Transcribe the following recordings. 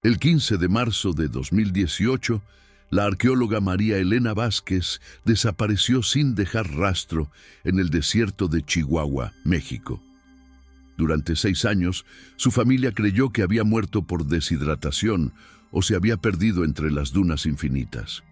El 15 de marzo de 2018, la arqueóloga María Elena Vázquez desapareció sin dejar rastro en el desierto de Chihuahua, México. Durante 6 años, su familia creyó que había muerto por deshidratación o se había perdido entre las dunas infinitas.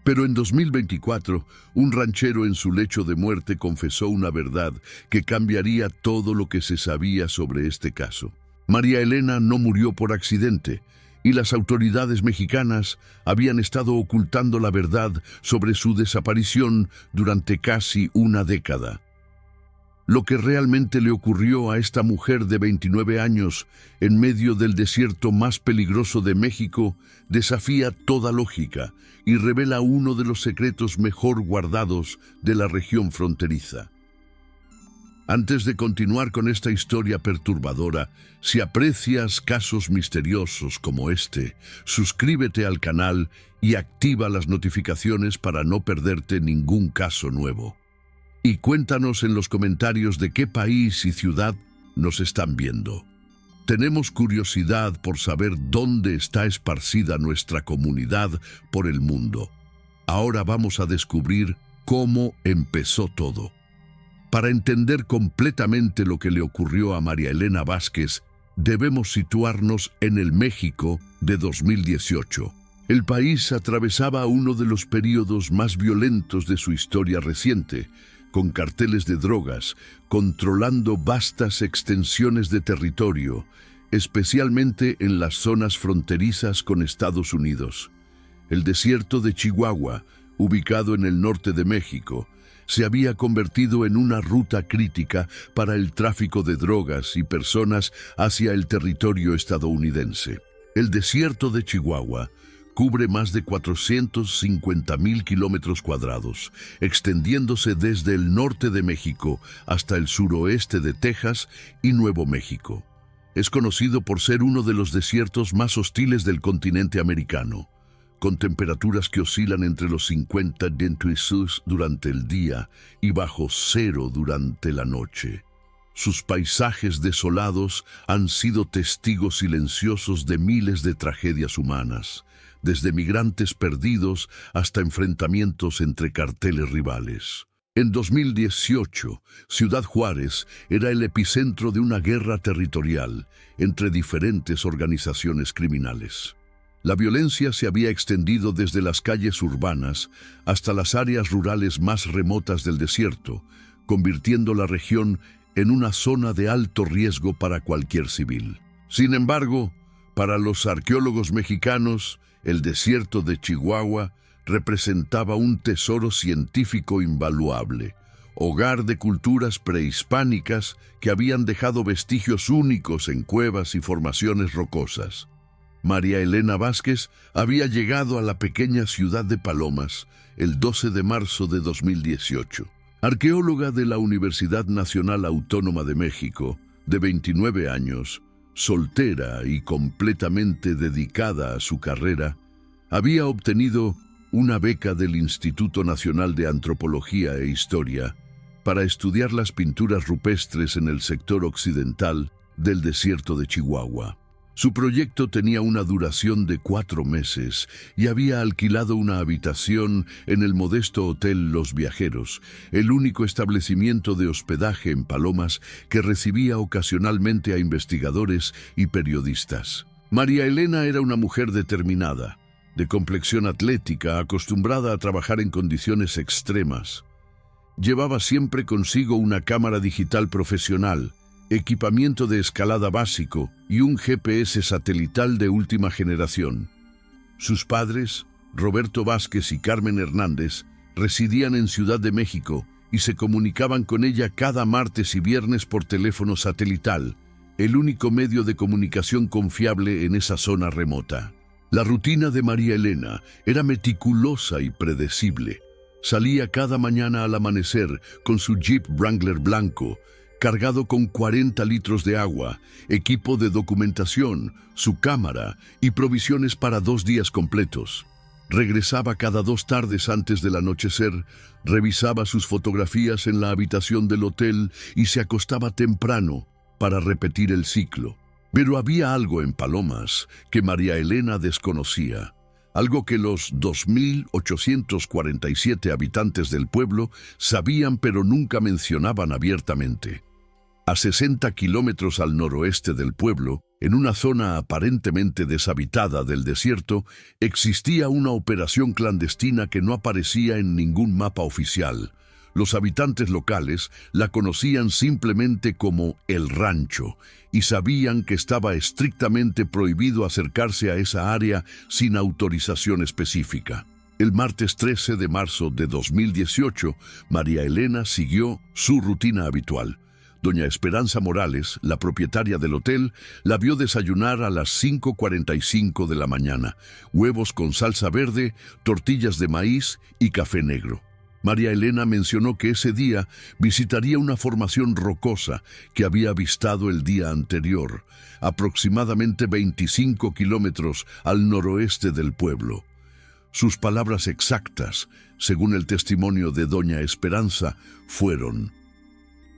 Pero en 2024, un ranchero en su lecho de muerte confesó una verdad que cambiaría todo lo que se sabía sobre este caso. María Elena no murió por accidente, y las autoridades mexicanas habían estado ocultando la verdad sobre su desaparición durante casi una década. Lo que realmente le ocurrió a esta mujer de 29 años en medio del desierto más peligroso de México desafía toda lógica y revela uno de los secretos mejor guardados de la región fronteriza. Antes de continuar con esta historia perturbadora, si aprecias casos misteriosos como este, suscríbete al canal y activa las notificaciones para no perderte ningún caso nuevo. Y cuéntanos en los comentarios de qué país y ciudad nos están viendo. Tenemos curiosidad por saber dónde está esparcida nuestra comunidad por el mundo. Ahora vamos a descubrir cómo empezó todo. Para entender completamente lo que le ocurrió a María Elena Vázquez, debemos situarnos en el México de 2018. El país atravesaba uno de los periodos más violentos de su historia reciente, con carteles de drogas, controlando vastas extensiones de territorio, especialmente en las zonas fronterizas con Estados Unidos. El desierto de Chihuahua, ubicado en el norte de México, se había convertido en una ruta crítica para el tráfico de drogas y personas hacia el territorio estadounidense. El desierto de Chihuahua cubre más de 450,000 kilómetros cuadrados, extendiéndose desde el norte de México hasta el suroeste de Texas y Nuevo México. Es conocido por ser uno de los desiertos más hostiles del continente americano, con temperaturas que oscilan entre los 50 °C durante el día y bajo cero durante la noche. Sus paisajes desolados han sido testigos silenciosos de miles de tragedias humanas, desde migrantes perdidos hasta enfrentamientos entre carteles rivales. En 2018, Ciudad Juárez era el epicentro de una guerra territorial entre diferentes organizaciones criminales. La violencia se había extendido desde las calles urbanas hasta las áreas rurales más remotas del desierto, convirtiendo la región en una zona de alto riesgo para cualquier civil. Sin embargo, para los arqueólogos mexicanos, el desierto de Chihuahua representaba un tesoro científico invaluable, hogar de culturas prehispánicas que habían dejado vestigios únicos en cuevas y formaciones rocosas. María Elena Vázquez había llegado a la pequeña ciudad de Palomas el 12 de marzo de 2018. Arqueóloga de la Universidad Nacional Autónoma de México, de 29 años, soltera y completamente dedicada a su carrera, había obtenido una beca del Instituto Nacional de Antropología e Historia para estudiar las pinturas rupestres en el sector occidental del desierto de Chihuahua. Su proyecto tenía una duración de 4 meses y había alquilado una habitación en el modesto Hotel Los Viajeros, el único establecimiento de hospedaje en Palomas que recibía ocasionalmente a investigadores y periodistas. María Elena era una mujer determinada, de complexión atlética, acostumbrada a trabajar en condiciones extremas. Llevaba siempre consigo una cámara digital profesional, equipamiento de escalada básico y un GPS satelital de última generación. Sus padres, Roberto Vázquez y Carmen Hernández, residían en Ciudad de México y se comunicaban con ella cada martes y viernes por teléfono satelital, el único medio de comunicación confiable en esa zona remota. La rutina de María Elena era meticulosa y predecible. Salía cada mañana al amanecer con su Jeep Wrangler blanco, cargado con 40 litros de agua, equipo de documentación, su cámara y provisiones para 2 días completos. Regresaba cada 2 tardes antes del anochecer, revisaba sus fotografías en la habitación del hotel y se acostaba temprano para repetir el ciclo. Pero había algo en Palomas que María Elena desconocía, algo que los 2.847 habitantes del pueblo sabían pero nunca mencionaban abiertamente. A 60 kilómetros al noroeste del pueblo, en una zona aparentemente deshabitada del desierto, existía una operación clandestina que no aparecía en ningún mapa oficial. Los habitantes locales la conocían simplemente como El Rancho y sabían que estaba estrictamente prohibido acercarse a esa área sin autorización específica. El martes 13 de marzo de 2018, María Elena siguió su rutina habitual. Doña Esperanza Morales, la propietaria del hotel, la vio desayunar a las 5:45 de la mañana, huevos con salsa verde, tortillas de maíz y café negro. María Elena mencionó que ese día visitaría una formación rocosa que había avistado el día anterior, aproximadamente 25 kilómetros al noroeste del pueblo. Sus palabras exactas, según el testimonio de Doña Esperanza, fueron: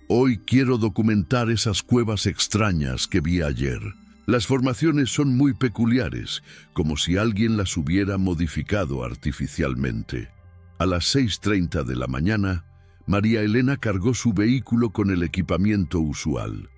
«Hoy quiero documentar esas cuevas extrañas que vi ayer. Las formaciones son muy peculiares, como si alguien las hubiera modificado artificialmente». A las 6:30 de la mañana, María Elena cargó su vehículo con el equipamiento usual.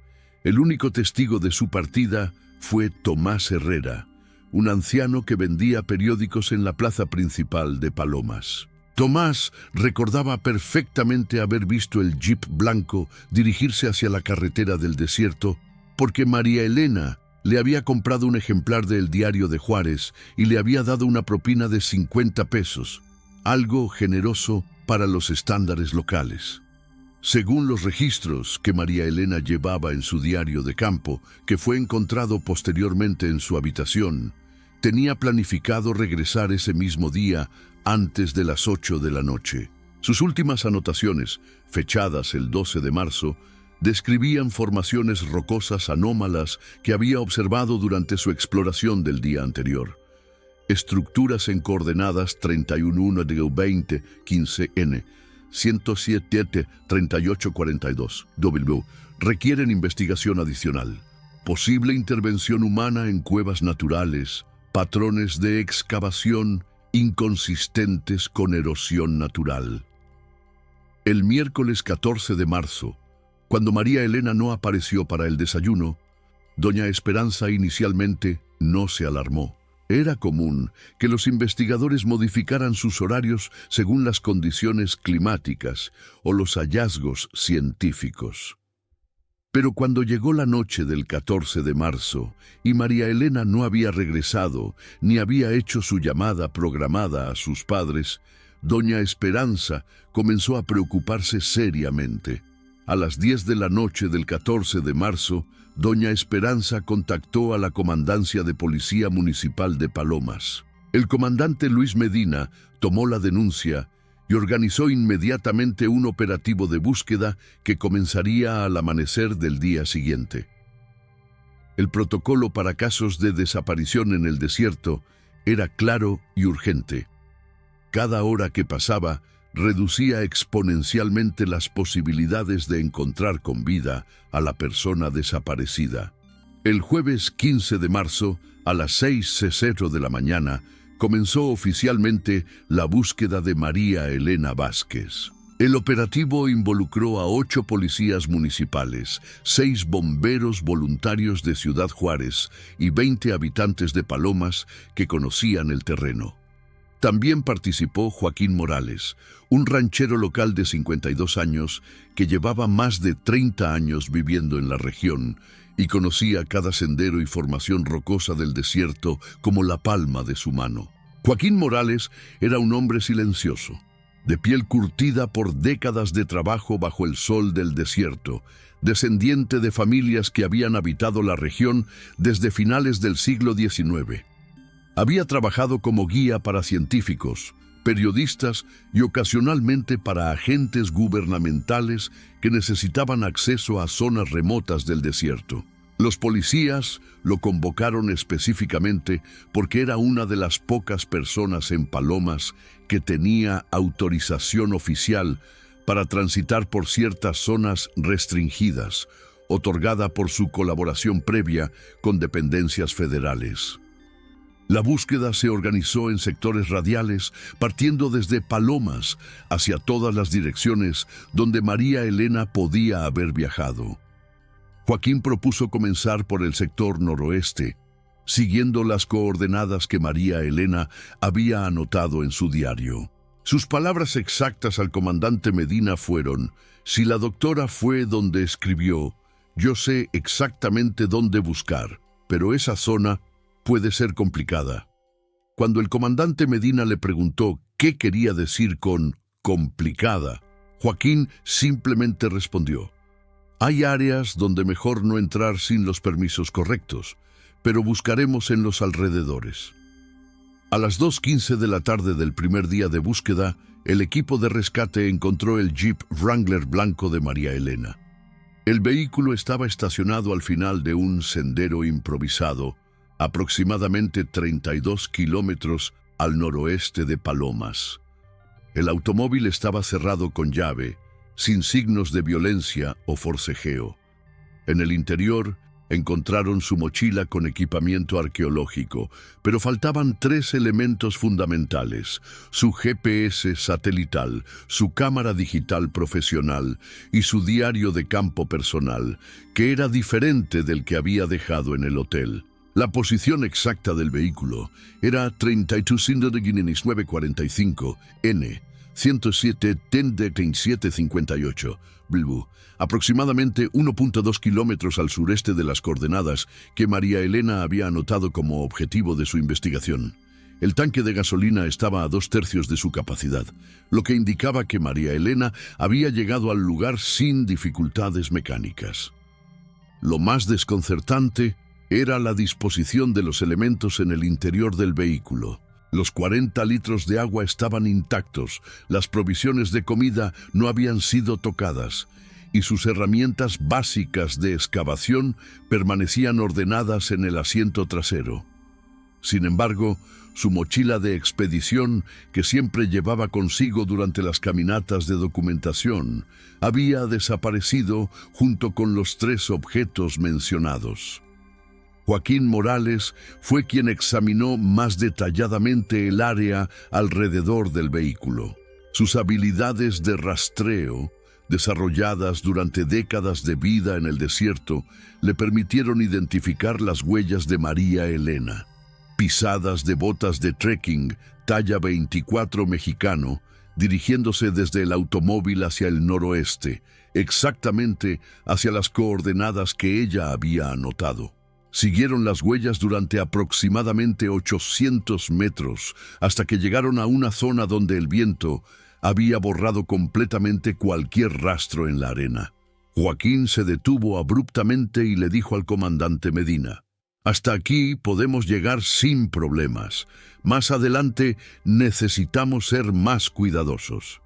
El único testigo de su partida fue Tomás Herrera, un anciano que vendía periódicos en la plaza principal de Palomas. Tomás recordaba perfectamente haber visto el jeep blanco dirigirse hacia la carretera del desierto porque María Elena le había comprado un ejemplar del Diario de Juárez y le había dado una propina de 50 pesos, algo generoso para los estándares locales. Según los registros que María Elena llevaba en su diario de campo, que fue encontrado posteriormente en su habitación, tenía planificado regresar ese mismo día antes de las 8 de la noche. Sus últimas anotaciones, fechadas el 12 de marzo, describían formaciones rocosas anómalas que había observado durante su exploración del día anterior. Estructuras en coordenadas 31-20-15N, 107-3842 W requieren investigación adicional. Posible intervención humana en cuevas naturales, patrones de excavación inconsistentes con erosión natural. El miércoles 14 de marzo, cuando María Elena no apareció para el desayuno, Doña Esperanza inicialmente no se alarmó. Era común que los investigadores modificaran sus horarios según las condiciones climáticas o los hallazgos científicos. Pero cuando llegó la noche del 14 de marzo y María Elena no había regresado ni había hecho su llamada programada a sus padres, Doña Esperanza comenzó a preocuparse seriamente. A las 10 de la noche del 14 de marzo, Doña Esperanza contactó a la Comandancia de Policía Municipal de Palomas. El comandante Luis Medina tomó la denuncia y organizó inmediatamente un operativo de búsqueda que comenzaría al amanecer del día siguiente. El protocolo para casos de desaparición en el desierto era claro y urgente. Cada hora que pasaba reducía exponencialmente las posibilidades de encontrar con vida a la persona desaparecida. El jueves 15 de marzo, a las 6:00 de la mañana, comenzó oficialmente la búsqueda de María Elena Vázquez. El operativo involucró a 8 policías municipales, 6 bomberos voluntarios de Ciudad Juárez y 20 habitantes de Palomas que conocían el terreno. También participó Joaquín Morales, un ranchero local de 52 años que llevaba más de 30 años viviendo en la región y conocía cada sendero y formación rocosa del desierto como la palma de su mano. Joaquín Morales era un hombre silencioso, de piel curtida por décadas de trabajo bajo el sol del desierto, descendiente de familias que habían habitado la región desde finales del siglo XIX. Había trabajado como guía para científicos, periodistas y ocasionalmente para agentes gubernamentales que necesitaban acceso a zonas remotas del desierto. Los policías lo convocaron específicamente porque era una de las pocas personas en Palomas que tenía autorización oficial para transitar por ciertas zonas restringidas otorgada por su colaboración previa con dependencias federales. La búsqueda se organizó en sectores radiales, partiendo desde Palomas hacia todas las direcciones donde María Elena podía haber viajado. Joaquín propuso comenzar por el sector noroeste, siguiendo las coordenadas que María Elena había anotado en su diario. Sus palabras exactas al comandante Medina fueron: «Si la doctora fue donde escribió, yo sé exactamente dónde buscar, pero esa zona puede ser complicada». Cuando el comandante Medina le preguntó qué quería decir con complicada, Joaquín simplemente respondió: «Hay áreas donde mejor no entrar sin los permisos correctos, pero buscaremos en los alrededores». A las 2:15 de la tarde del primer día de búsqueda, el equipo de rescate encontró el Jeep Wrangler blanco de María Elena. El vehículo estaba estacionado al final de un sendero improvisado, aproximadamente 32 kilómetros al noroeste de Palomas. El automóvil estaba cerrado con llave, sin signos de violencia o forcejeo. En el interior encontraron su mochila con equipamiento arqueológico, pero faltaban 3 elementos fundamentales: su GPS satelital, su cámara digital profesional y su diario de campo personal, que era diferente del que había dejado en el hotel. La posición exacta del vehículo era 32-945 N 107 758 Bilbu, aproximadamente 1.2 kilómetros al sureste de las coordenadas que María Elena había anotado como objetivo de su investigación. El tanque de gasolina estaba a 2/3 de su capacidad, lo que indicaba que María Elena había llegado al lugar sin dificultades mecánicas. Lo más desconcertante era la disposición de los elementos en el interior del vehículo. Los 40 litros de agua estaban intactos, las provisiones de comida no habían sido tocadas, y sus herramientas básicas de excavación permanecían ordenadas en el asiento trasero. Sin embargo, su mochila de expedición, que siempre llevaba consigo durante las caminatas de documentación, había desaparecido junto con los 3 objetos mencionados. Joaquín Morales fue quien examinó más detalladamente el área alrededor del vehículo. Sus habilidades de rastreo, desarrolladas durante décadas de vida en el desierto, le permitieron identificar las huellas de María Elena. Pisadas de botas de trekking talla 24 mexicano, dirigiéndose desde el automóvil hacia el noroeste, exactamente hacia las coordenadas que ella había anotado. Siguieron las huellas durante aproximadamente 800 metros hasta que llegaron a una zona donde el viento había borrado completamente cualquier rastro en la arena. Joaquín se detuvo abruptamente y le dijo al comandante Medina: «Hasta aquí podemos llegar sin problemas. Más adelante necesitamos ser más cuidadosos».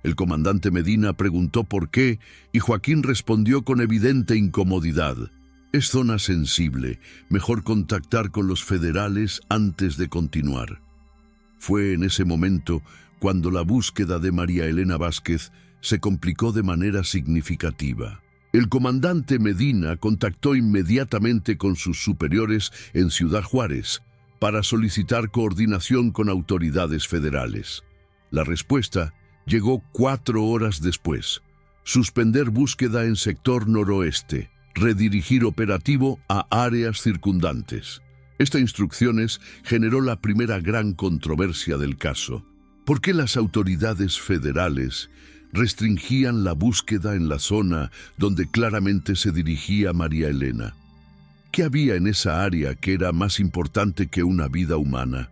El comandante Medina preguntó por qué y Joaquín respondió con evidente incomodidad: «Es zona sensible, mejor contactar con los federales antes de continuar». Fue en ese momento cuando la búsqueda de María Elena Vázquez se complicó de manera significativa. El comandante Medina contactó inmediatamente con sus superiores en Ciudad Juárez para solicitar coordinación con autoridades federales. La respuesta llegó 4 horas después: suspender búsqueda en sector noroeste, redirigir operativo a áreas circundantes. Esta instrucciones generó la primera gran controversia del caso. ¿Por qué las autoridades federales restringían la búsqueda en la zona donde claramente se dirigía María Elena? ¿Qué había en esa área que era más importante que una vida humana?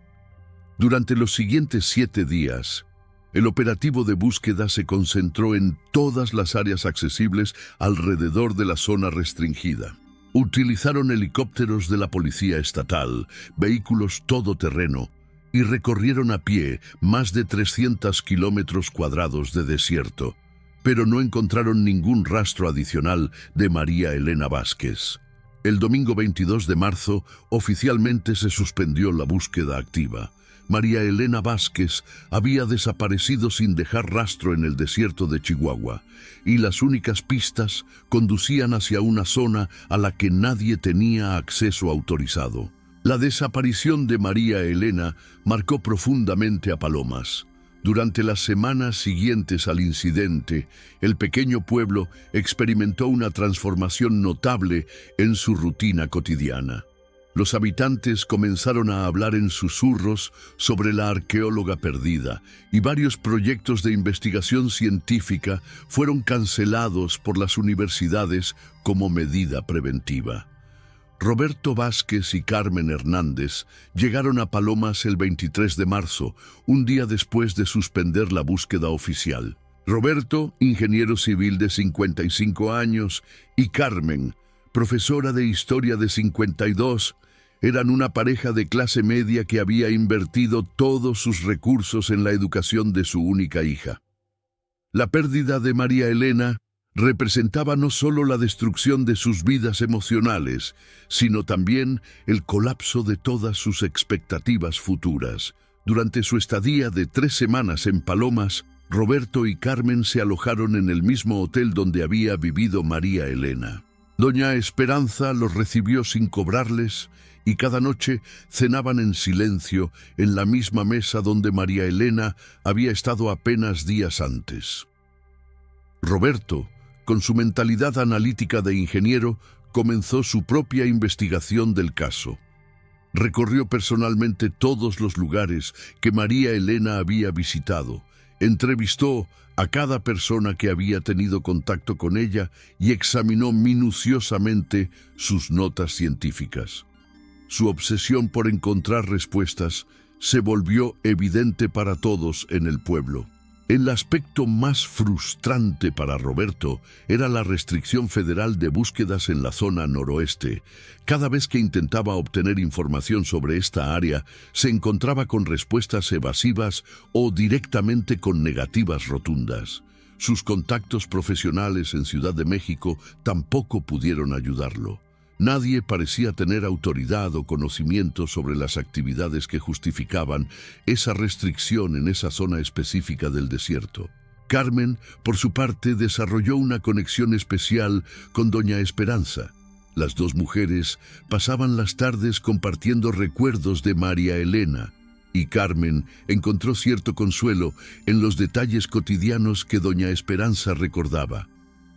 Durante los siguientes 7 días, el operativo de búsqueda se concentró en todas las áreas accesibles alrededor de la zona restringida. Utilizaron helicópteros de la Policía Estatal, vehículos todoterreno, y recorrieron a pie más de 300 kilómetros cuadrados de desierto, pero no encontraron ningún rastro adicional de María Elena Vázquez. El domingo 22 de marzo, oficialmente se suspendió la búsqueda activa, María Elena Vázquez había desaparecido sin dejar rastro en el desierto de Chihuahua, y las únicas pistas conducían hacia una zona a la que nadie tenía acceso autorizado. La desaparición de María Elena marcó profundamente a Palomas. Durante las semanas siguientes al incidente, el pequeño pueblo experimentó una transformación notable en su rutina cotidiana. Los habitantes comenzaron a hablar en susurros sobre la arqueóloga perdida, y varios proyectos de investigación científica fueron cancelados por las universidades como medida preventiva. Roberto Vázquez y Carmen Hernández llegaron a Palomas el 23 de marzo, un día después de suspender la búsqueda oficial. Roberto, ingeniero civil de 55 años, y Carmen, profesora de historia de 52, eran una pareja de clase media que había invertido todos sus recursos en la educación de su única hija. La pérdida de María Elena representaba no solo la destrucción de sus vidas emocionales, sino también el colapso de todas sus expectativas futuras. Durante su estadía de 3 semanas en Palomas, Roberto y Carmen se alojaron en el mismo hotel donde había vivido María Elena. Doña Esperanza los recibió sin cobrarles, y cada noche cenaban en silencio en la misma mesa donde María Elena había estado apenas días antes. Roberto, con su mentalidad analítica de ingeniero, comenzó su propia investigación del caso. Recorrió personalmente todos los lugares que María Elena había visitado, entrevistó a cada persona que había tenido contacto con ella y examinó minuciosamente sus notas científicas. Su obsesión por encontrar respuestas se volvió evidente para todos en el pueblo. El aspecto más frustrante para Roberto era la restricción federal de búsquedas en la zona noroeste. Cada vez que intentaba obtener información sobre esta área, se encontraba con respuestas evasivas o directamente con negativas rotundas. Sus contactos profesionales en Ciudad de México tampoco pudieron ayudarlo. Nadie parecía tener autoridad o conocimiento sobre las actividades que justificaban esa restricción en esa zona específica del desierto. Carmen, por su parte, desarrolló una conexión especial con Doña Esperanza. Las dos mujeres pasaban las tardes compartiendo recuerdos de María Elena, y Carmen encontró cierto consuelo en los detalles cotidianos que Doña Esperanza recordaba.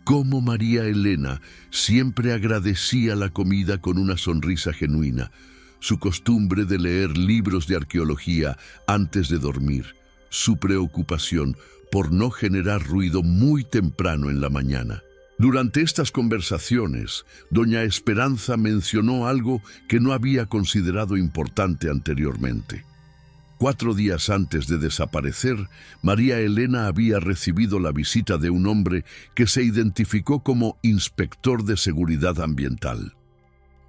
Cómo María Elena siempre agradecía la comida con una sonrisa genuina, su costumbre de leer libros de arqueología antes de dormir, su preocupación por no generar ruido muy temprano en la mañana. Durante estas conversaciones, Doña Esperanza mencionó algo que no había considerado importante anteriormente. 4 días antes de desaparecer, María Elena había recibido la visita de un hombre que se identificó como inspector de seguridad ambiental.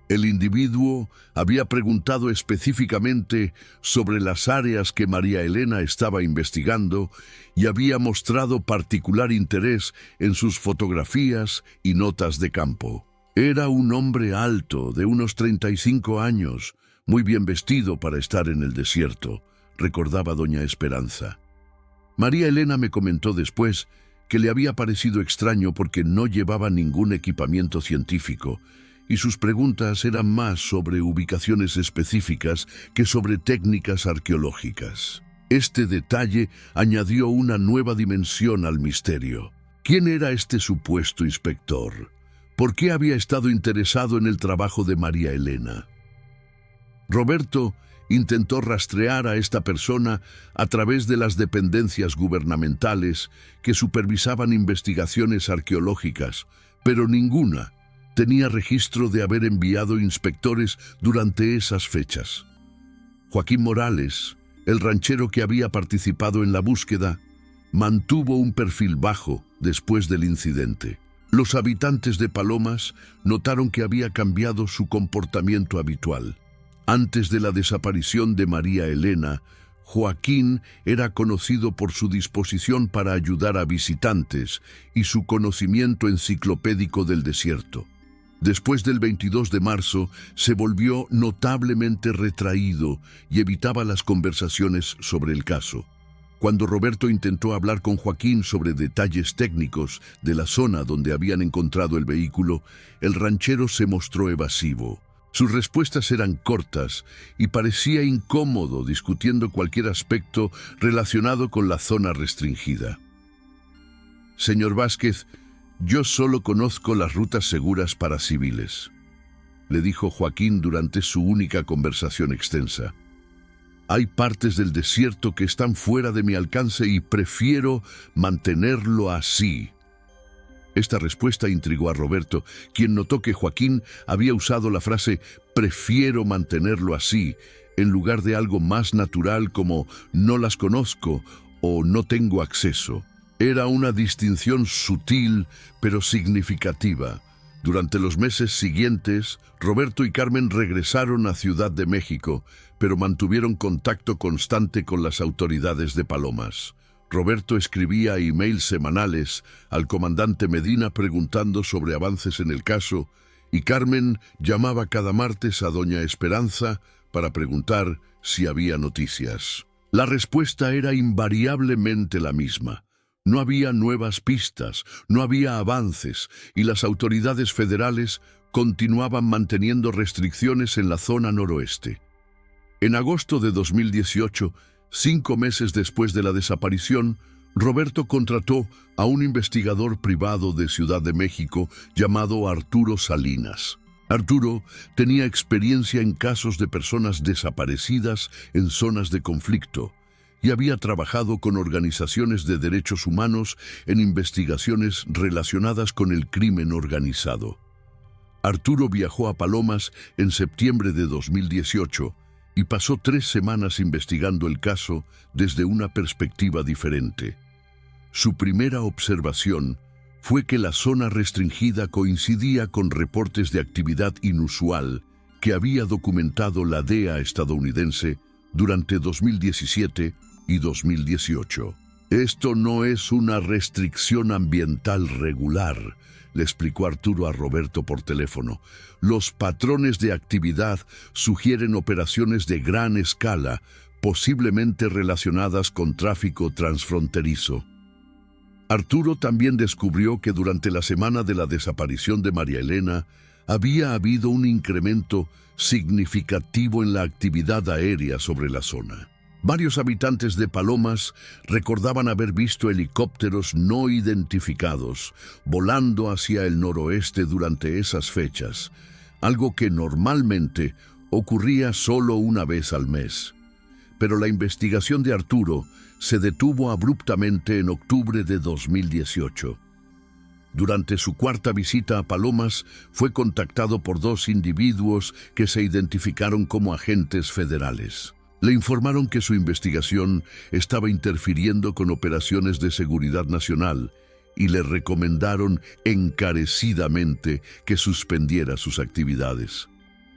El individuo había preguntado específicamente sobre las áreas que María Elena estaba investigando y había mostrado particular interés en sus fotografías y notas de campo. Era un hombre alto, de unos 35 años, muy bien vestido para estar en el desierto, recordaba Doña Esperanza. María Elena me comentó después que le había parecido extraño porque no llevaba ningún equipamiento científico y sus preguntas eran más sobre ubicaciones específicas que sobre técnicas arqueológicas. Este detalle añadió una nueva dimensión al misterio. ¿Quién era este supuesto inspector? ¿Por qué había estado interesado en el trabajo de María Elena? Roberto intentó rastrear a esta persona a través de las dependencias gubernamentales que supervisaban investigaciones arqueológicas, pero ninguna tenía registro de haber enviado inspectores durante esas fechas. Joaquín Morales, el ranchero que había participado en la búsqueda, mantuvo un perfil bajo después del incidente. Los habitantes de Palomas notaron que había cambiado su comportamiento habitual. Antes de la desaparición de María Elena, Joaquín era conocido por su disposición para ayudar a visitantes y su conocimiento enciclopédico del desierto. Después del 22 de marzo, se volvió notablemente retraído y evitaba las conversaciones sobre el caso. Cuando Roberto intentó hablar con Joaquín sobre detalles técnicos de la zona donde habían encontrado el vehículo, el ranchero se mostró evasivo. Sus respuestas eran cortas y parecía incómodo discutiendo cualquier aspecto relacionado con la zona restringida. «Señor Vázquez, yo solo conozco las rutas seguras para civiles», le dijo Joaquín durante su única conversación extensa. «Hay partes del desierto que están fuera de mi alcance y prefiero mantenerlo así». Esta respuesta intrigó a Roberto, quien notó que Joaquín había usado la frase «prefiero mantenerlo así» en lugar de algo más natural como «no las conozco» o «no tengo acceso». Era una distinción sutil, pero significativa. Durante los meses siguientes, Roberto y Carmen regresaron a Ciudad de México, pero mantuvieron contacto constante con las autoridades de Palomas. Roberto escribía emails semanales al comandante Medina preguntando sobre avances en el caso, y Carmen llamaba cada martes a doña Esperanza para preguntar si había noticias. La respuesta era invariablemente la misma. No había nuevas pistas, no había avances, y las autoridades federales continuaban manteniendo restricciones en la zona noroeste. En agosto de 2018, 5 meses después de la desaparición, Roberto contrató a un investigador privado de Ciudad de México llamado Arturo Salinas. Arturo tenía experiencia en casos de personas desaparecidas en zonas de conflicto y había trabajado con organizaciones de derechos humanos en investigaciones relacionadas con el crimen organizado. Arturo viajó a Palomas en septiembre de 2018 y pasó 3 semanas investigando el caso desde una perspectiva diferente. Su primera observación fue que la zona restringida coincidía con reportes de actividad inusual que había documentado la DEA estadounidense durante 2017 y 2018. «Esto no es una restricción ambiental regular», le explicó Arturo a Roberto por teléfono. «Los patrones de actividad sugieren operaciones de gran escala, posiblemente relacionadas con tráfico transfronterizo». Arturo también descubrió que durante la semana de la desaparición de María Elena había habido un incremento significativo en la actividad aérea sobre la zona. Varios habitantes de Palomas recordaban haber visto helicópteros no identificados volando hacia el noroeste durante esas fechas, algo que normalmente ocurría solo una vez al mes. Pero la investigación de Arturo se detuvo abruptamente en octubre de 2018. Durante su 4ª visita a Palomas, fue contactado por 2 individuos que se identificaron como agentes federales. Le informaron que su investigación estaba interfiriendo con operaciones de seguridad nacional y le recomendaron encarecidamente que suspendiera sus actividades.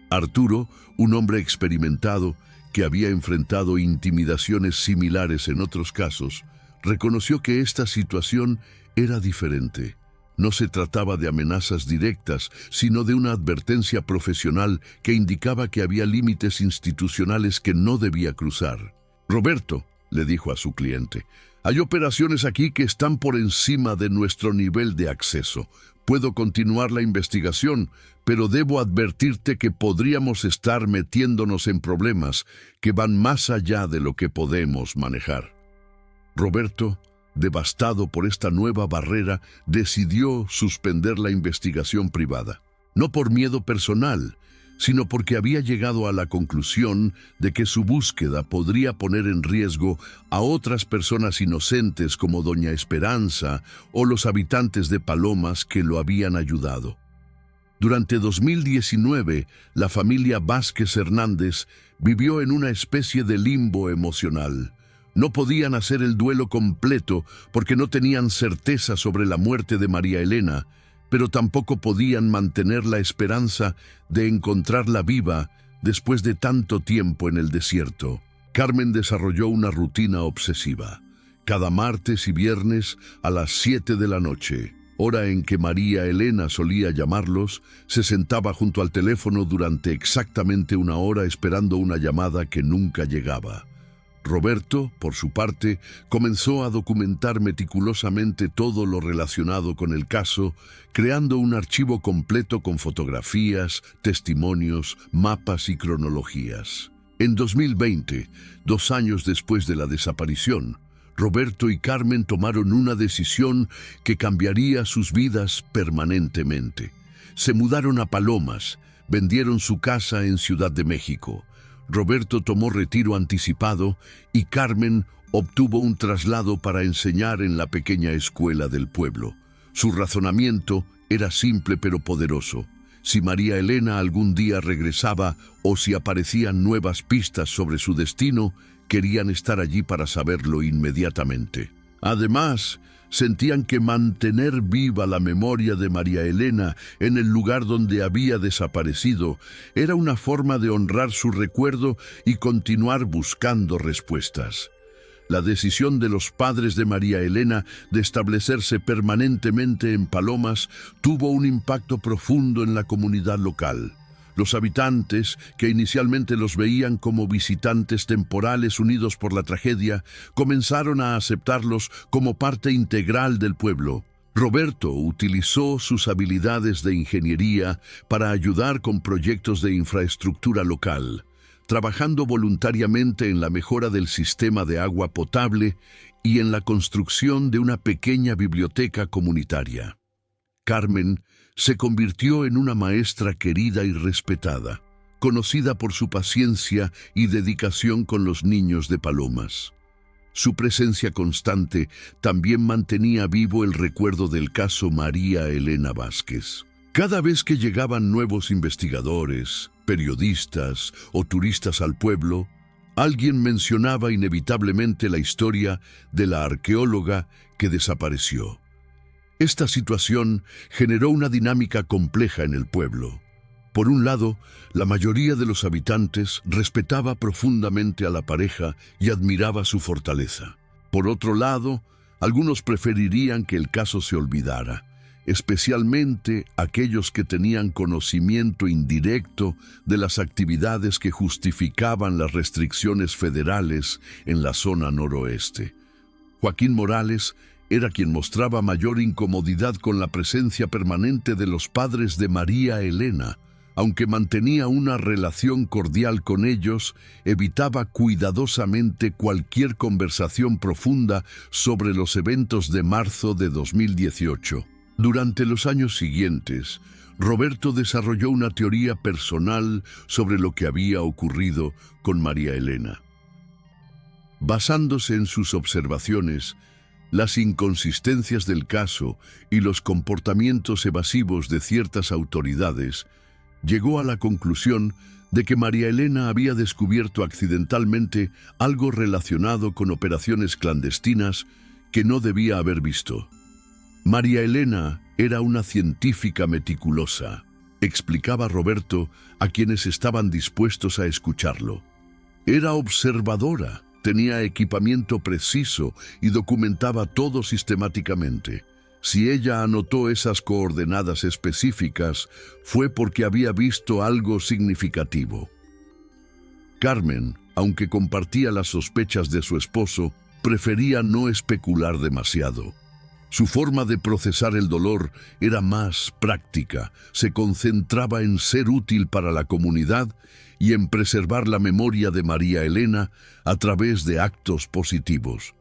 Arturo, un hombre experimentado que había enfrentado intimidaciones similares en otros casos, reconoció que esta situación era diferente. No se trataba de amenazas directas, sino de una advertencia profesional que indicaba que había límites institucionales que no debía cruzar. «Roberto», le dijo a su cliente, «hay operaciones aquí que están por encima de nuestro nivel de acceso. Puedo continuar la investigación, pero debo advertirte que podríamos estar metiéndonos en problemas que van más allá de lo que podemos manejar». Roberto, devastado por esta nueva barrera, decidió suspender la investigación privada. No por miedo personal, sino porque había llegado a la conclusión de que su búsqueda podría poner en riesgo a otras personas inocentes como doña Esperanza o los habitantes de Palomas que lo habían ayudado. Durante 2019, la familia Vázquez Hernández vivió en una especie de limbo emocional. No podían hacer el duelo completo porque no tenían certeza sobre la muerte de María Elena, pero tampoco podían mantener la esperanza de encontrarla viva después de tanto tiempo en el desierto. Carmen desarrolló una rutina obsesiva. Cada martes y viernes a las 7 de la noche, hora en que María Elena solía llamarlos, se sentaba junto al teléfono durante exactamente una hora esperando una llamada que nunca llegaba. Roberto, por su parte, comenzó a documentar meticulosamente todo lo relacionado con el caso, creando un archivo completo con fotografías, testimonios, mapas y cronologías. En 2020, 2 años después de la desaparición, Roberto y Carmen tomaron una decisión que cambiaría sus vidas permanentemente. Se mudaron a Palomas, vendieron su casa en Ciudad de México. Roberto tomó retiro anticipado y Carmen obtuvo un traslado para enseñar en la pequeña escuela del pueblo. Su razonamiento era simple pero poderoso. Si María Elena algún día regresaba o si aparecían nuevas pistas sobre su destino, querían estar allí para saberlo inmediatamente. Además, sentían que mantener viva la memoria de María Elena en el lugar donde había desaparecido era una forma de honrar su recuerdo y continuar buscando respuestas. La decisión de los padres de María Elena de establecerse permanentemente en Palomas tuvo un impacto profundo en la comunidad local. Los habitantes, que inicialmente los veían como visitantes temporales unidos por la tragedia, comenzaron a aceptarlos como parte integral del pueblo. Roberto utilizó sus habilidades de ingeniería para ayudar con proyectos de infraestructura local, trabajando voluntariamente en la mejora del sistema de agua potable y en la construcción de una pequeña biblioteca comunitaria. Carmen se convirtió en una maestra querida y respetada, conocida por su paciencia y dedicación con los niños de Palomas. Su presencia constante también mantenía vivo el recuerdo del caso María Elena Vázquez. Cada vez que llegaban nuevos investigadores, periodistas o turistas al pueblo, alguien mencionaba inevitablemente la historia de la arqueóloga que desapareció. Esta situación generó una dinámica compleja en el pueblo. Por un lado, la mayoría de los habitantes respetaba profundamente a la pareja y admiraba su fortaleza. Por otro lado, algunos preferirían que el caso se olvidara, especialmente aquellos que tenían conocimiento indirecto de las actividades que justificaban las restricciones federales en la zona noroeste. Joaquín Morales era quien mostraba mayor incomodidad con la presencia permanente de los padres de María Elena. Aunque mantenía una relación cordial con ellos, evitaba cuidadosamente cualquier conversación profunda sobre los eventos de marzo de 2018. Durante los años siguientes, Roberto desarrolló una teoría personal sobre lo que había ocurrido con María Elena. Basándose en sus observaciones, las inconsistencias del caso y los comportamientos evasivos de ciertas autoridades, llegó a la conclusión de que María Elena había descubierto accidentalmente algo relacionado con operaciones clandestinas que no debía haber visto. María Elena era una científica meticulosa, explicaba Roberto a quienes estaban dispuestos a escucharlo. Era observadora. Tenía equipamiento preciso y documentaba todo sistemáticamente. Si ella anotó esas coordenadas específicas, fue porque había visto algo significativo. Carmen, aunque compartía las sospechas de su esposo, prefería no especular demasiado. Su forma de procesar el dolor era más práctica, se concentraba en ser útil para la comunidad y en preservar la memoria de María Elena a través de actos positivos.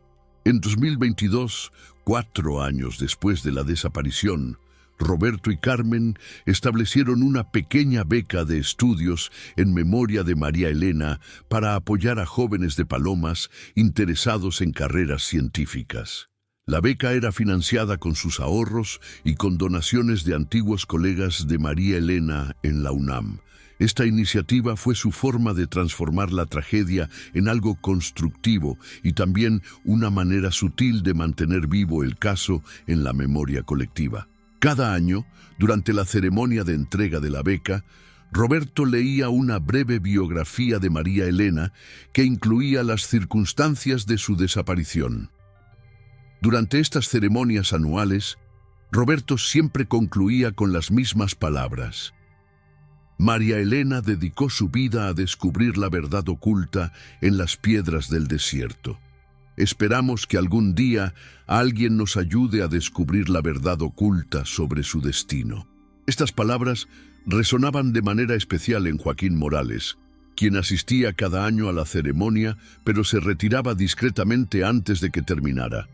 En 2022, 4 años después de la desaparición, Roberto y Carmen establecieron una pequeña beca de estudios en memoria de María Elena para apoyar a jóvenes de Palomas interesados en carreras científicas. La beca era financiada con sus ahorros y con donaciones de antiguos colegas de María Elena en la UNAM. Esta iniciativa fue su forma de transformar la tragedia en algo constructivo y también una manera sutil de mantener vivo el caso en la memoria colectiva. Cada año, durante la ceremonia de entrega de la beca, Roberto leía una breve biografía de María Elena que incluía las circunstancias de su desaparición. Durante estas ceremonias anuales, Roberto siempre concluía con las mismas palabras. María Elena dedicó su vida a descubrir la verdad oculta en las piedras del desierto. Esperamos que algún día alguien nos ayude a descubrir la verdad oculta sobre su destino. Estas palabras resonaban de manera especial en Joaquín Morales, quien asistía cada año a la ceremonia, pero se retiraba discretamente antes de que terminara.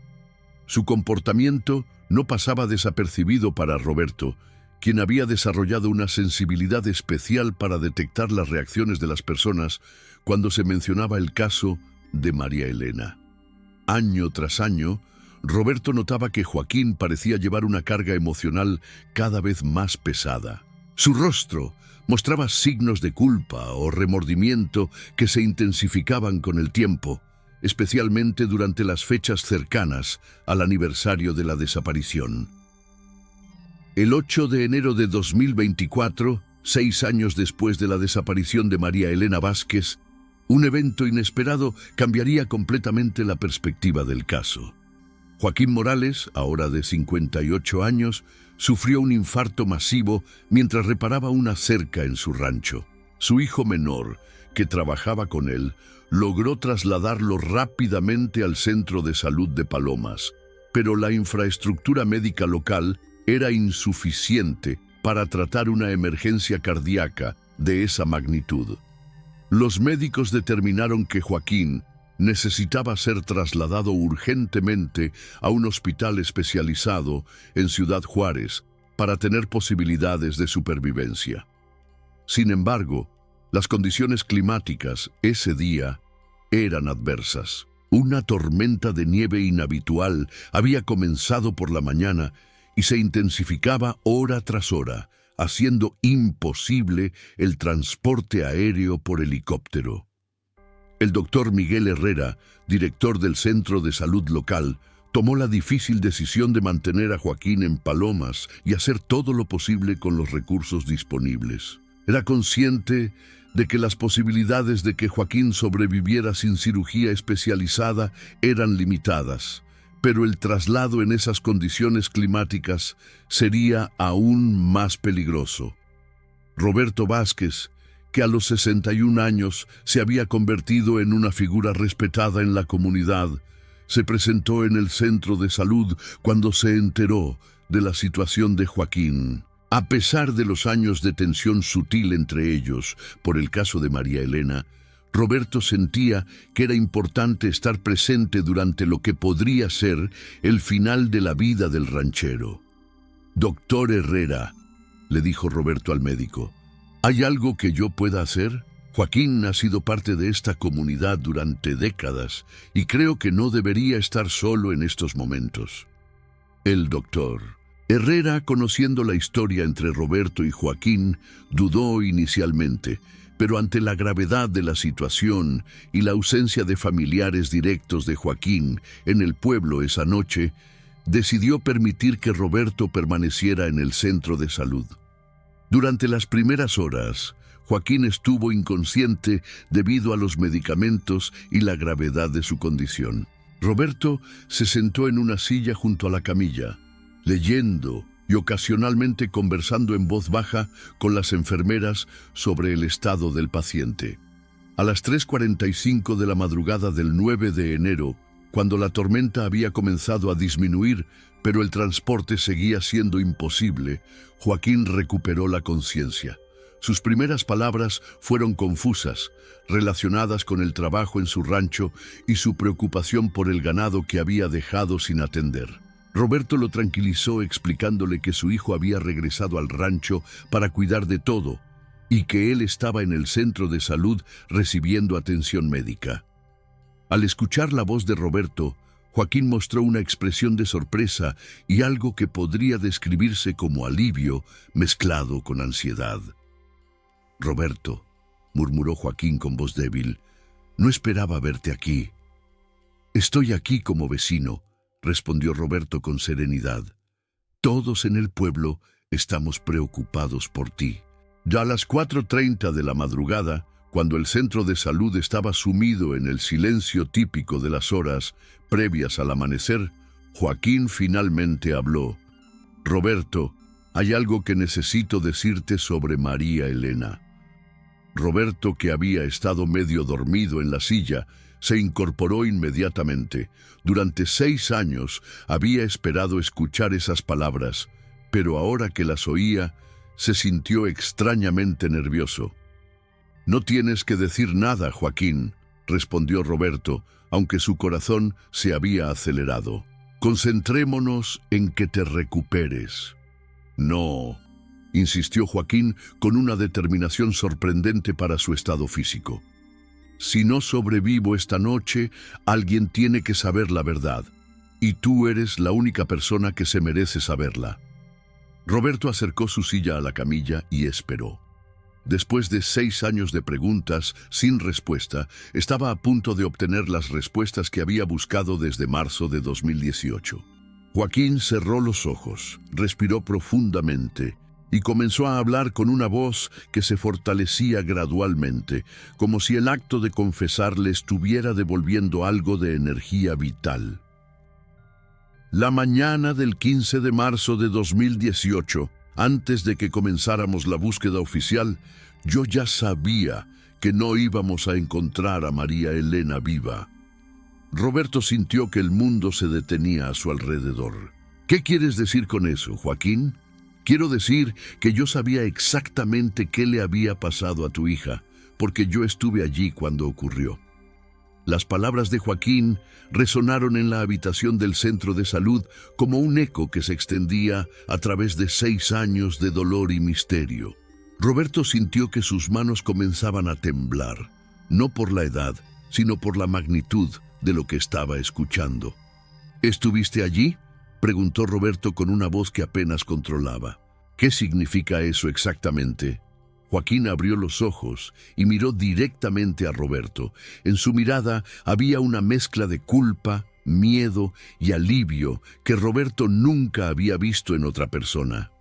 Su comportamiento no pasaba desapercibido para Roberto, quien había desarrollado una sensibilidad especial para detectar las reacciones de las personas cuando se mencionaba el caso de María Elena. Año tras año, Roberto notaba que Joaquín parecía llevar una carga emocional cada vez más pesada. Su rostro mostraba signos de culpa o remordimiento que se intensificaban con el tiempo, especialmente durante las fechas cercanas al aniversario de la desaparición. El 8 de enero de 2024, 6 años después de la desaparición de María Elena Vázquez, un evento inesperado cambiaría completamente la perspectiva del caso. Joaquín Morales, ahora de 58 años, sufrió un infarto masivo mientras reparaba una cerca en su rancho. Su hijo menor, que trabajaba con él, logró trasladarlo rápidamente al centro de salud de Palomas, pero la infraestructura médica local era insuficiente para tratar una emergencia cardíaca de esa magnitud. Los médicos determinaron que Joaquín necesitaba ser trasladado urgentemente a un hospital especializado en Ciudad Juárez para tener posibilidades de supervivencia. Sin embargo, las condiciones climáticas ese día eran adversas. Una tormenta de nieve inhabitual había comenzado por la mañana y se intensificaba hora tras hora, haciendo imposible el transporte aéreo por helicóptero. El doctor Miguel Herrera, director del Centro de Salud local, tomó la difícil decisión de mantener a Joaquín en Palomas y hacer todo lo posible con los recursos disponibles. Era consciente de que las posibilidades de que Joaquín sobreviviera sin cirugía especializada eran limitadas, pero el traslado en esas condiciones climáticas sería aún más peligroso. Roberto Vázquez, que a los 61 años se había convertido en una figura respetada en la comunidad, se presentó en el centro de salud cuando se enteró de la situación de Joaquín. A pesar de los años de tensión sutil entre ellos por el caso de María Elena, Roberto sentía que era importante estar presente durante lo que podría ser el final de la vida del ranchero. «Doctor Herrera», le dijo Roberto al médico, ¿hay algo que yo pueda hacer? Joaquín ha sido parte de esta comunidad durante décadas y creo que no debería estar solo en estos momentos. El doctor Herrera, conociendo la historia entre Roberto y Joaquín, dudó inicialmente, pero ante la gravedad de la situación y la ausencia de familiares directos de Joaquín en el pueblo esa noche, decidió permitir que Roberto permaneciera en el centro de salud. Durante las primeras horas, Joaquín estuvo inconsciente debido a los medicamentos y la gravedad de su condición. Roberto se sentó en una silla junto a la camilla, leyendo y ocasionalmente conversando en voz baja con las enfermeras sobre el estado del paciente. A las 3:45 de la madrugada del 9 de enero, cuando la tormenta había comenzado a disminuir, pero el transporte seguía siendo imposible, Joaquín recuperó la conciencia. Sus primeras palabras fueron confusas, relacionadas con el trabajo en su rancho y su preocupación por el ganado que había dejado sin atender. Roberto lo tranquilizó explicándole que su hijo había regresado al rancho para cuidar de todo y que él estaba en el centro de salud recibiendo atención médica. Al escuchar la voz de Roberto, Joaquín mostró una expresión de sorpresa y algo que podría describirse como alivio mezclado con ansiedad. «Roberto», murmuró Joaquín con voz débil, «no esperaba verte aquí». «Estoy aquí como vecino», respondió Roberto con serenidad. «Todos en el pueblo estamos preocupados por ti». Ya a las 4:30 de la madrugada, cuando el centro de salud estaba sumido en el silencio típico de las horas previas al amanecer, Joaquín finalmente habló. Roberto, hay algo que necesito decirte sobre María Elena. Roberto, que había estado medio dormido en la silla, se incorporó inmediatamente. Durante 6 años había esperado escuchar esas palabras, pero ahora que las oía, se sintió extrañamente nervioso. «No tienes que decir nada, Joaquín», respondió Roberto, aunque su corazón se había acelerado. «Concentrémonos en que te recuperes». «No», insistió Joaquín con una determinación sorprendente para su estado físico. «Si no sobrevivo esta noche, alguien tiene que saber la verdad, y tú eres la única persona que se merece saberla». Roberto acercó su silla a la camilla y esperó. Después de 6 años de preguntas sin respuesta, estaba a punto de obtener las respuestas que había buscado desde marzo de 2018. Joaquín cerró los ojos, respiró profundamente y comenzó a hablar con una voz que se fortalecía gradualmente, como si el acto de confesar le estuviera devolviendo algo de energía vital. La mañana del 15 de marzo de 2018, antes de que comenzáramos la búsqueda oficial, yo ya sabía que no íbamos a encontrar a María Elena viva. Roberto sintió que el mundo se detenía a su alrededor. ¿Qué quieres decir con eso, Joaquín? Quiero decir que yo sabía exactamente qué le había pasado a tu hija, porque yo estuve allí cuando ocurrió. Las palabras de Joaquín resonaron en la habitación del centro de salud como un eco que se extendía a través de 6 años de dolor y misterio. Roberto sintió que sus manos comenzaban a temblar, no por la edad, sino por la magnitud de lo que estaba escuchando. ¿Estuviste allí?, preguntó Roberto con una voz que apenas controlaba. ¿Qué significa eso exactamente? Joaquín abrió los ojos y miró directamente a Roberto. En su mirada había una mezcla de culpa, miedo y alivio que Roberto nunca había visto en otra persona.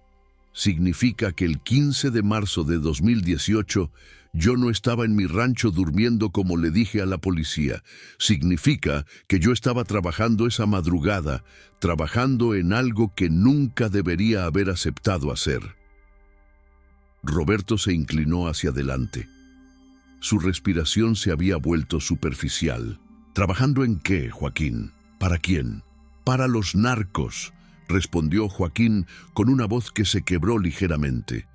Significa que el 15 de marzo de 2018 yo no estaba en mi rancho durmiendo como le dije a la policía. Significa que yo estaba trabajando esa madrugada, trabajando en algo que nunca debería haber aceptado hacer. Roberto se inclinó hacia adelante. Su respiración se había vuelto superficial. ¿Trabajando en qué, Joaquín? ¿Para quién? Para los narcos, respondió Joaquín con una voz que se quebró ligeramente.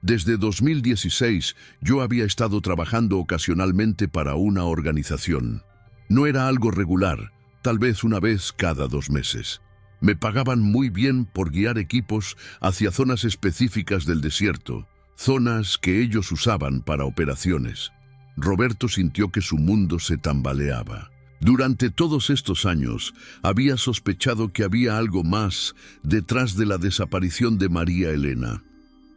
Desde 2016 yo había estado trabajando ocasionalmente para una organización. No era algo regular, tal vez una vez cada 2 meses. Me pagaban muy bien por guiar equipos hacia zonas específicas del desierto, zonas que ellos usaban para operaciones. Roberto sintió que su mundo se tambaleaba. Durante todos estos años había sospechado que había algo más detrás de la desaparición de María Elena,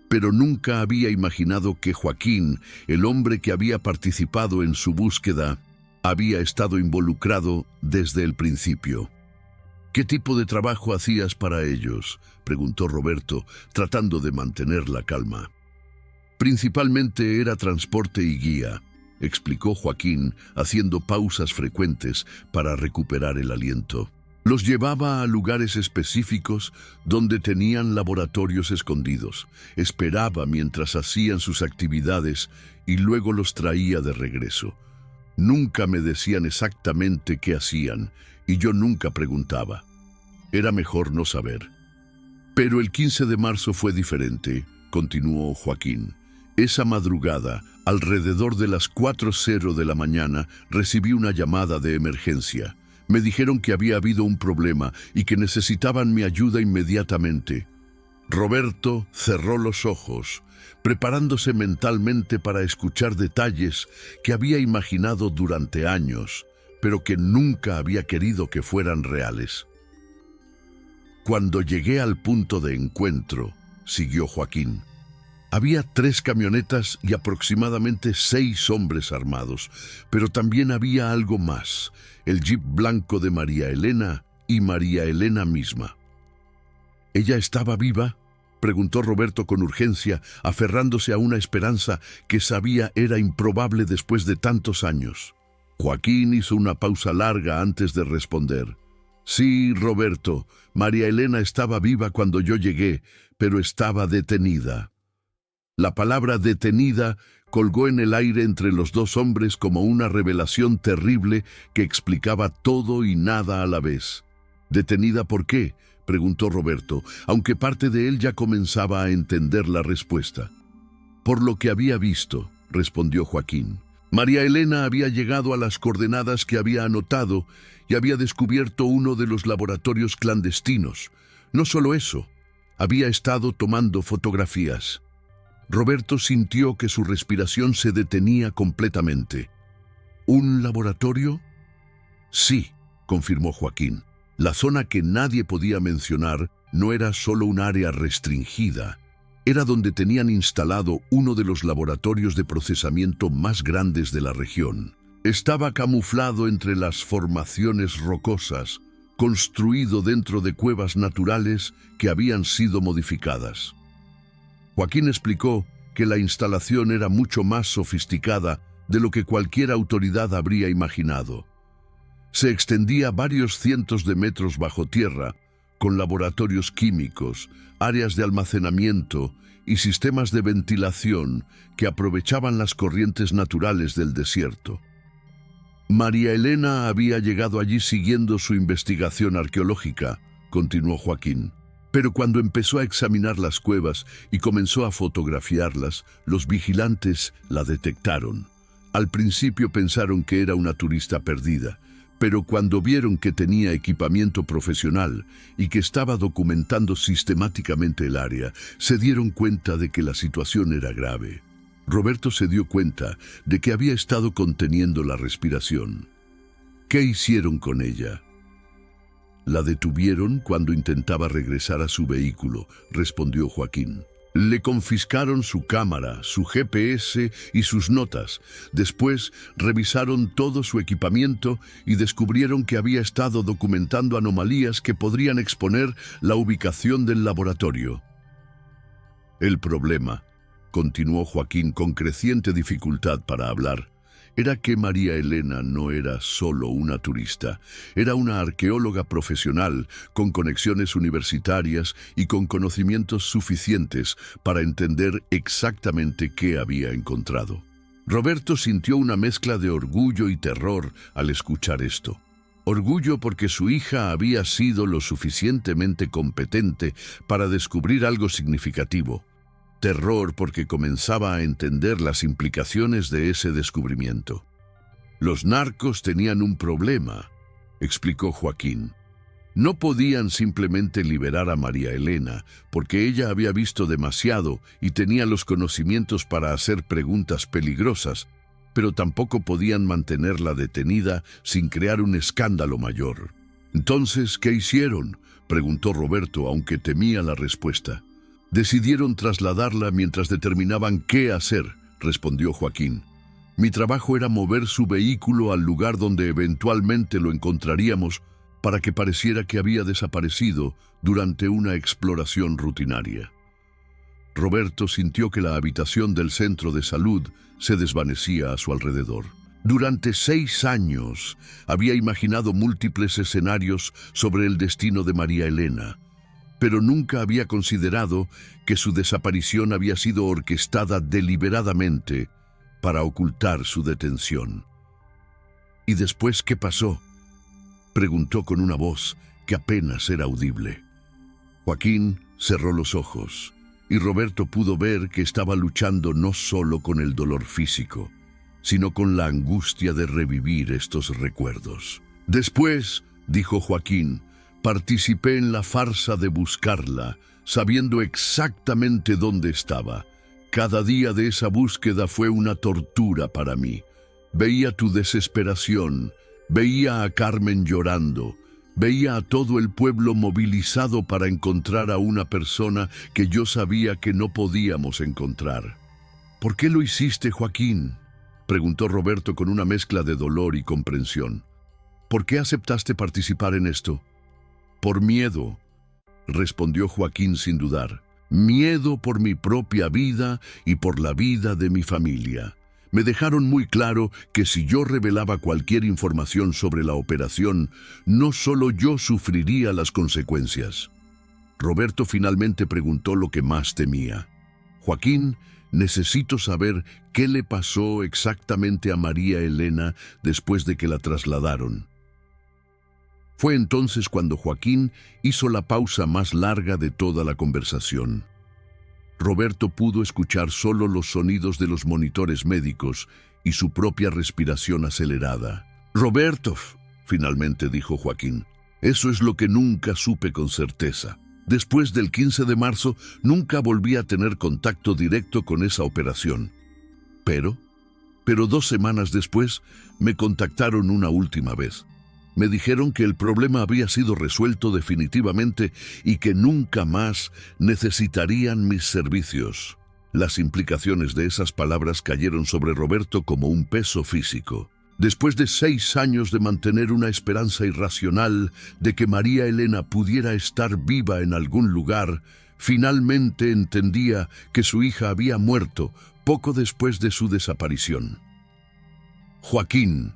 pero nunca había imaginado que Joaquín, el hombre que había participado en su búsqueda, había estado involucrado desde el principio. ¿Qué tipo de trabajo hacías para ellos?, preguntó Roberto, tratando de mantener la calma. Principalmente era transporte y guía, explicó Joaquín, haciendo pausas frecuentes para recuperar el aliento. Los llevaba a lugares específicos donde tenían laboratorios escondidos. Esperaba mientras hacían sus actividades y luego los traía de regreso. Nunca me decían exactamente qué hacían y yo nunca preguntaba. Era mejor no saber. Pero el 15 de marzo fue diferente, continuó Joaquín. Esa madrugada, alrededor de las 4:00 de la mañana, recibí una llamada de emergencia. Me dijeron que había habido un problema y que necesitaban mi ayuda inmediatamente. Roberto cerró los ojos, preparándose mentalmente para escuchar detalles que había imaginado durante años, pero que nunca había querido que fueran reales. Cuando llegué al punto de encuentro, siguió Joaquín, había 3 camionetas y aproximadamente 6 hombres armados, pero también había algo más, el jeep blanco de María Elena y María Elena misma. ¿Ella estaba viva?, preguntó Roberto con urgencia, aferrándose a una esperanza que sabía era improbable después de tantos años. Joaquín hizo una pausa larga antes de responder. Sí, Roberto, María Elena estaba viva cuando yo llegué, pero estaba detenida. La palabra detenida colgó en el aire entre los dos hombres como una revelación terrible que explicaba todo y nada a la vez. ¿Detenida por qué?, preguntó Roberto, aunque parte de él ya comenzaba a entender la respuesta. Por lo que había visto, respondió Joaquín. María Elena había llegado a las coordenadas que había anotado y había descubierto uno de los laboratorios clandestinos. No solo eso, había estado tomando fotografías. Roberto sintió que su respiración se detenía completamente. ¿Un laboratorio? Sí, confirmó Joaquín. La zona que nadie podía mencionar no era solo un área restringida. Era donde tenían instalado uno de los laboratorios de procesamiento más grandes de la región. Estaba camuflado entre las formaciones rocosas, construido dentro de cuevas naturales que habían sido modificadas. Joaquín explicó que la instalación era mucho más sofisticada de lo que cualquier autoridad habría imaginado. Se extendía varios cientos de metros bajo tierra, con laboratorios químicos, áreas de almacenamiento y sistemas de ventilación que aprovechaban las corrientes naturales del desierto. María Elena había llegado allí siguiendo su investigación arqueológica, continuó Joaquín. Pero cuando empezó a examinar las cuevas y comenzó a fotografiarlas, los vigilantes la detectaron. Al principio pensaron que era una turista perdida, pero cuando vieron que tenía equipamiento profesional y que estaba documentando sistemáticamente el área, se dieron cuenta de que la situación era grave. Roberto se dio cuenta de que había estado conteniendo la respiración. ¿Qué hicieron con ella? La detuvieron cuando intentaba regresar a su vehículo, respondió Joaquín. Le confiscaron su cámara, su GPS y sus notas. Después revisaron todo su equipamiento y descubrieron que había estado documentando anomalías que podrían exponer la ubicación del laboratorio. El problema, continuó Joaquín con creciente dificultad para hablar, era que María Elena no era solo una turista, era una arqueóloga profesional con conexiones universitarias y con conocimientos suficientes para entender exactamente qué había encontrado. Roberto sintió una mezcla de orgullo y terror al escuchar esto. Orgullo porque su hija había sido lo suficientemente competente para descubrir algo significativo. Terror porque comenzaba a entender las implicaciones de ese descubrimiento. Los narcos tenían un problema, explicó Joaquín. No podían simplemente liberar a María Elena, porque ella había visto demasiado y tenía los conocimientos para hacer preguntas peligrosas, pero tampoco podían mantenerla detenida sin crear un escándalo mayor. Entonces, ¿qué hicieron?, preguntó Roberto, aunque temía la respuesta. Decidieron trasladarla mientras determinaban qué hacer, respondió Joaquín. Mi trabajo era mover su vehículo al lugar donde eventualmente lo encontraríamos para que pareciera que había desaparecido durante una exploración rutinaria. Roberto sintió que la habitación del centro de salud se desvanecía a su alrededor. Durante 6 años había imaginado múltiples escenarios sobre el destino de María Elena, pero nunca había considerado que su desaparición había sido orquestada deliberadamente para ocultar su detención. ¿Y después qué pasó?, preguntó con una voz que apenas era audible. Joaquín cerró los ojos y Roberto pudo ver que estaba luchando no solo con el dolor físico, sino con la angustia de revivir estos recuerdos. Después, dijo Joaquín, participé en la farsa de buscarla, sabiendo exactamente dónde estaba. Cada día de esa búsqueda fue una tortura para mí. Veía tu desesperación, veía a Carmen llorando, veía a todo el pueblo movilizado para encontrar a una persona que yo sabía que no podíamos encontrar. ¿Por qué lo hiciste, Joaquín?, preguntó Roberto con una mezcla de dolor y comprensión. ¿Por qué aceptaste participar en esto? Por miedo, respondió Joaquín sin dudar. Miedo por mi propia vida y por la vida de mi familia. Me dejaron muy claro que si yo revelaba cualquier información sobre la operación, no solo yo sufriría las consecuencias. Roberto finalmente preguntó lo que más temía. Joaquín, necesito saber qué le pasó exactamente a María Elena después de que la trasladaron. Fue entonces cuando Joaquín hizo la pausa más larga de toda la conversación. Roberto pudo escuchar solo los sonidos de los monitores médicos y su propia respiración acelerada. «Roberto», finalmente dijo Joaquín, «eso es lo que nunca supe con certeza. Después del 15 de marzo, nunca volví a tener contacto directo con esa operación. Pero 2 semanas después, me contactaron una última vez. Me dijeron que el problema había sido resuelto definitivamente y que nunca más necesitarían mis servicios». Las implicaciones de esas palabras cayeron sobre Roberto como un peso físico. Después de 6 años de mantener una esperanza irracional de que María Elena pudiera estar viva en algún lugar, finalmente entendía que su hija había muerto poco después de su desaparición. «Joaquín»,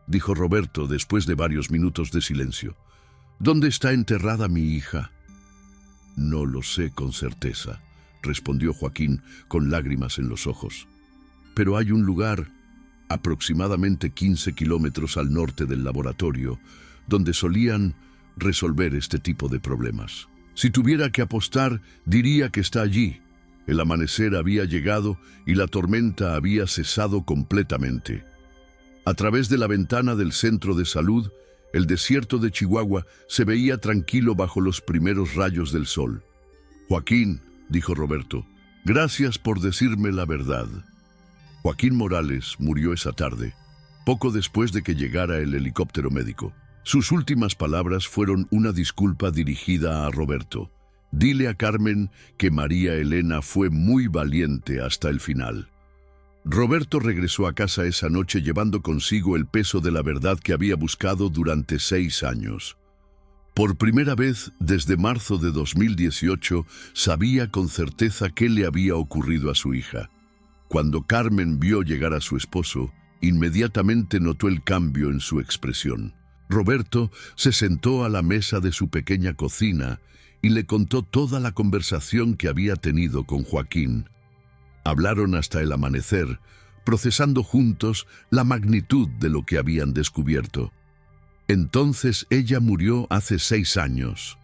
dijo Roberto después de varios minutos de silencio, «¿dónde está enterrada mi hija?» «No lo sé con certeza», respondió Joaquín con lágrimas en los ojos. «Pero hay un lugar, aproximadamente 15 kilómetros al norte del laboratorio, donde solían resolver este tipo de problemas. Si tuviera que apostar, diría que está allí. El amanecer había llegado y la tormenta había cesado completamente. A través de la ventana del centro de salud, el desierto de Chihuahua se veía tranquilo bajo los primeros rayos del sol. «Joaquín», dijo Roberto, «gracias por decirme la verdad». Joaquín Morales murió esa tarde, poco después de que llegara el helicóptero médico. Sus últimas palabras fueron una disculpa dirigida a Roberto. «Dile a Carmen que María Elena fue muy valiente hasta el final». Roberto regresó a casa esa noche llevando consigo el peso de la verdad que había buscado durante 6 años. Por primera vez desde marzo de 2018 sabía con certeza qué le había ocurrido a su hija. Cuando Carmen vio llegar a su esposo, inmediatamente notó el cambio en su expresión. Roberto se sentó a la mesa de su pequeña cocina y le contó toda la conversación que había tenido con Joaquín. Hablaron hasta el amanecer, procesando juntos la magnitud de lo que habían descubierto. «Entonces ella murió hace 6 años»,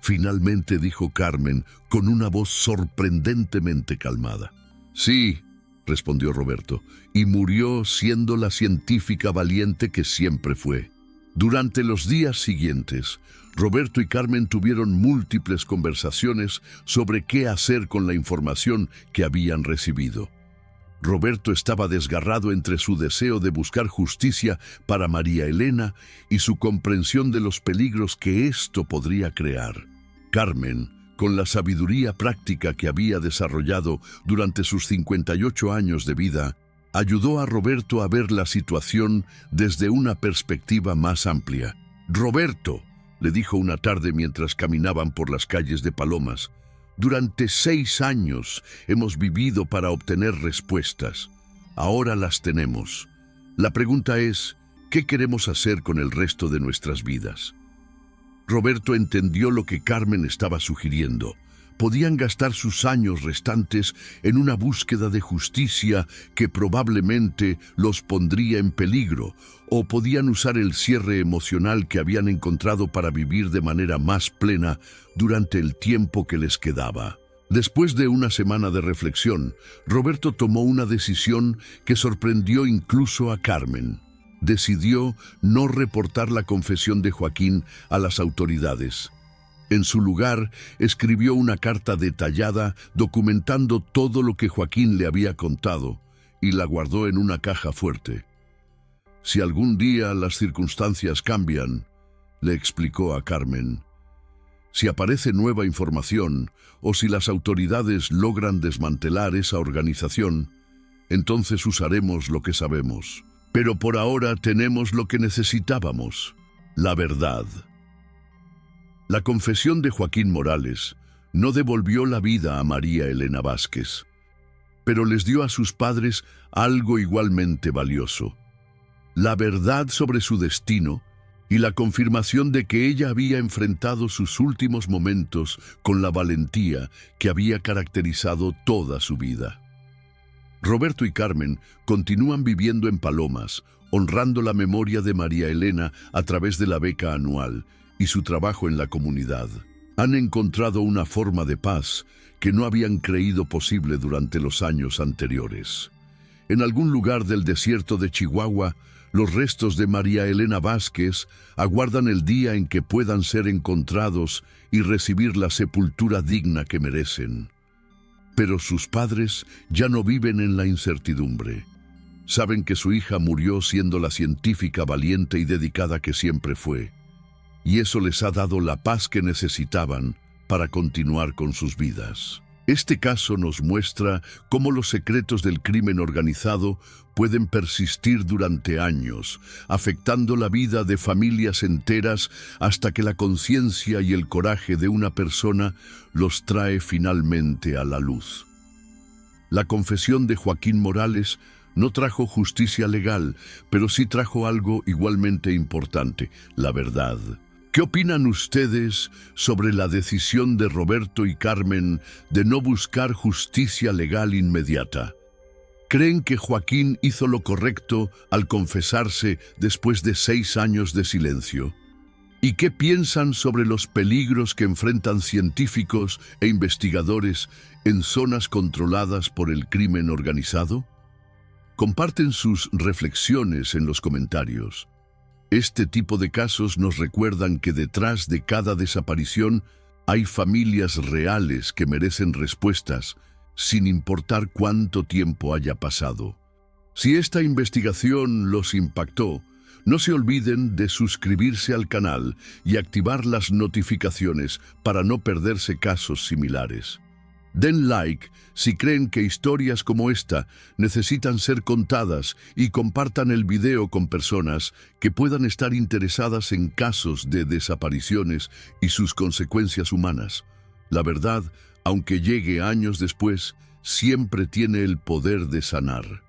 finalmente dijo Carmen con una voz sorprendentemente calmada. «Sí», respondió Roberto, «y murió siendo la científica valiente que siempre fue». Durante los días siguientes, Roberto y Carmen tuvieron múltiples conversaciones sobre qué hacer con la información que habían recibido. Roberto estaba desgarrado entre su deseo de buscar justicia para María Elena y su comprensión de los peligros que esto podría crear. Carmen, con la sabiduría práctica que había desarrollado durante sus 58 años de vida, ayudó a Roberto a ver la situación desde una perspectiva más amplia. «Roberto», le dijo una tarde mientras caminaban por las calles de Palomas, «durante 6 años hemos vivido para obtener respuestas. Ahora las tenemos. La pregunta es, ¿qué queremos hacer con el resto de nuestras vidas?» Roberto entendió lo que Carmen estaba sugiriendo. Podían gastar sus años restantes en una búsqueda de justicia que probablemente los pondría en peligro, o podían usar el cierre emocional que habían encontrado para vivir de manera más plena durante el tiempo que les quedaba. Después de una semana de reflexión, Roberto tomó una decisión que sorprendió incluso a Carmen. Decidió no reportar la confesión de Joaquín a las autoridades. En su lugar, escribió una carta detallada documentando todo lo que Joaquín le había contado y la guardó en una caja fuerte. «Si algún día las circunstancias cambian», le explicó a Carmen, «si aparece nueva información o si las autoridades logran desmantelar esa organización, entonces usaremos lo que sabemos. Pero por ahora tenemos lo que necesitábamos, la verdad». La confesión de Joaquín Morales no devolvió la vida a María Elena Vázquez, pero les dio a sus padres algo igualmente valioso: la verdad sobre su destino y la confirmación de que ella había enfrentado sus últimos momentos con la valentía que había caracterizado toda su vida. Roberto y Carmen continúan viviendo en Palomas, honrando la memoria de María Elena a través de la beca anual y su trabajo en la comunidad. Han encontrado una forma de paz que no habían creído posible durante los años anteriores. En algún lugar del desierto de Chihuahua, los restos de María Elena Vázquez aguardan el día en que puedan ser encontrados y recibir la sepultura digna que merecen. Pero sus padres ya no viven en la incertidumbre. Saben que su hija murió siendo la científica valiente y dedicada que siempre fue, y eso les ha dado la paz que necesitaban para continuar con sus vidas. Este caso nos muestra cómo los secretos del crimen organizado pueden persistir durante años, afectando la vida de familias enteras hasta que la conciencia y el coraje de una persona los trae finalmente a la luz. La confesión de Joaquín Morales no trajo justicia legal, pero sí trajo algo igualmente importante: la verdad. ¿Qué opinan ustedes sobre la decisión de Roberto y Carmen de no buscar justicia legal inmediata? ¿Creen que Joaquín hizo lo correcto al confesarse después de 6 años de silencio? ¿Y qué piensan sobre los peligros que enfrentan científicos e investigadores en zonas controladas por el crimen organizado? Comparten sus reflexiones en los comentarios. Este tipo de casos nos recuerdan que detrás de cada desaparición hay familias reales que merecen respuestas, sin importar cuánto tiempo haya pasado. Si esta investigación los impactó, no se olviden de suscribirse al canal y activar las notificaciones para no perderse casos similares. Den like si creen que historias como esta necesitan ser contadas y compartan el video con personas que puedan estar interesadas en casos de desapariciones y sus consecuencias humanas. La verdad, aunque llegue años después, siempre tiene el poder de sanar.